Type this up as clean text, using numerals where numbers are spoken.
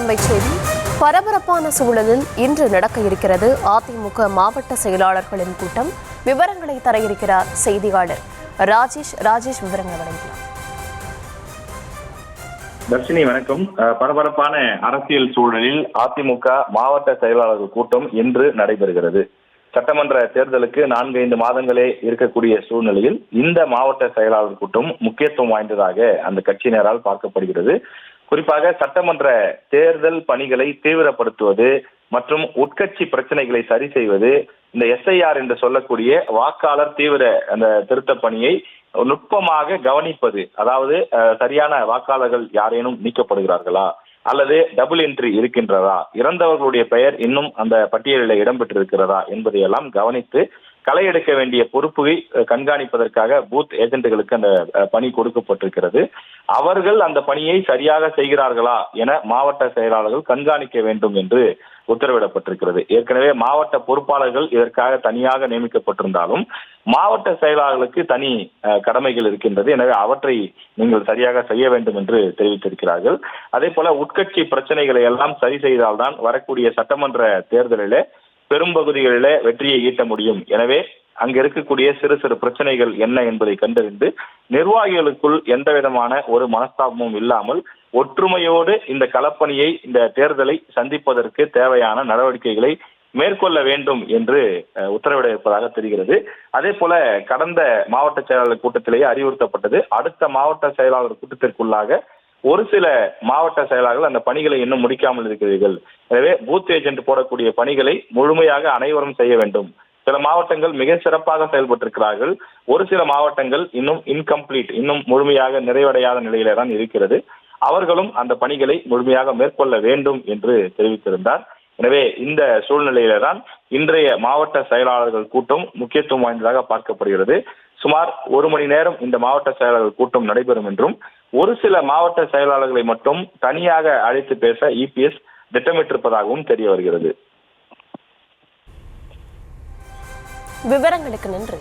அண்மை செய்தி. பரபரப்பான சூழலில் இன்று நடக்க இருக்கிறது அதிமுக மாவட்ட செயலாளர்களின் கூட்டம். விவரங்களை தர இருக்கிறார் செய்தியாளர் ராஜேஷ். விவரங்களை வழங்கலாம். தர்ஷினி வணக்கம். பரபரப்பான அரசியல் சூழலில் அதிமுக மாவட்ட செயலாளர்கள் கூட்டம் இன்று நடைபெறுகிறது. சட்டமன்ற தேர்தலுக்கு 4-5 மாதங்களே இருக்கக்கூடிய சூழ்நிலையில் இந்த மாவட்ட செயலாளர் கூட்டம் முக்கியத்துவம் வாய்ந்ததாக அந்த கட்சியினரால் பார்க்கப்படுகிறது. குறிப்பாக சட்டமன்ற தேர்தல் பணிகளை தீவிரப்படுத்துவது மற்றும் உட்கட்சி பிரச்சனைகளை சரி செய்வது, இந்த SIR என்று சொல்லக்கூடிய வாக்காளர் தீவிர அந்த திருத்த பணியை நுட்பமாக கவனிப்பது, அதாவது சரியான வாக்காளர்கள் யாரேனும் நீக்கப்படுகிறார்களா அல்லது டபுள் என்ட்ரி இருக்கின்றதா, இறந்தவர்களுடைய பெயர் இன்னும் அந்த பட்டியலில் இடம்பெற்றிருக்கிறதா என்பதையெல்லாம் கவனித்து களை எடுக்க வேண்டிய பொறுப்பை கண்காணிப்பதற்காக பூத் ஏஜென்ட்டுகளுக்கு அந்த பணி கொடுக்கப்பட்டிருக்கிறது. அவர்கள் அந்த பணியை சரியாக செய்கிறார்களா என மாவட்ட செயலாளர்கள் கண்காணிக்க வேண்டும் என்று உத்தரவிடப்பட்டிருக்கிறது. ஏற்கனவே மாவட்ட பொறுப்பாளர்கள் இதற்காக தனியாக நியமிக்கப்பட்டிருந்தாலும் மாவட்ட செயலாளர்களுக்கு தனி கடமைகள் இருக்கின்றது. எனவே அவற்றை நீங்கள் சரியாக செய்ய வேண்டும் என்று தெரிவித்திருக்கிறார்கள். அதே போல உட்கட்சி பிரச்சனைகளை எல்லாம் சரி செய்தால்தான் வரக்கூடிய சட்டமன்ற தேர்தலிலே பெரும்பகுதிகளிலே வெற்றியை ஈட்ட முடியும். எனவே அங்க இருக்கக்கூடிய சிறு சிறு பிரச்சனைகள் என்ன என்பதை கண்டறிந்து நிர்வாகிகளுக்குள் எந்த விதமான ஒரு மனஸ்தாபமும் இல்லாமல் ஒற்றுமையோடு இந்த களப்பணியை, இந்த தேர்தலை சந்திப்பதற்கு தேவையான நடவடிக்கைகளை மேற்கொள்ள வேண்டும் என்று உத்தரவிட இருப்பதாக தெரிகிறது. அதே போல கடந்த மாவட்ட செயலாளர் கூட்டத்திலேயே அறிவுறுத்தப்பட்டது, அடுத்த மாவட்ட செயலாளர் கூட்டத்திற்குள்ளாக ஒரு சில மாவட்ட செயலாளர்கள் அந்த பணிகளை இன்னும் முடிக்காமல் இருக்கிறீர்கள். எனவே பூத் ஏஜென்ட் போடக்கூடிய பணிகளை முழுமையாக அனைவரும் செய்ய வேண்டும். சில மாவட்டங்கள் மிக சிறப்பாக செயல்பட்டிருக்கிறார்கள், ஒரு சில மாவட்டங்கள் இன்னும் இன்கம்ப்ளீட், இன்னும் முழுமையாக நிறைவடையாத நிலையில தான் இருக்கிறது. அவர்களும் அந்த பணிகளை முழுமையாக மேற்கொள்ள வேண்டும் என்று தெரிவித்திருந்தார். எனவே இந்த சூழ்நிலையில தான் இன்றைய மாவட்ட செயலாளர்கள் கூட்டம் முக்கியத்துவம் வாய்ந்ததாக பார்க்கப்படுகிறது. சுமார் 1 மணி நேரம் இந்த மாவட்ட செயலாளர்கள் கூட்டம் நடைபெறும் என்றும் ஒரு சில மாவட்ட செயலாளர்களை மட்டும் தனியாக அழைத்து பேச EPS திட்டமிட்டிருப்பதாகவும் தெரிய வருகிறது. விவரங்களுக்கு நன்றி.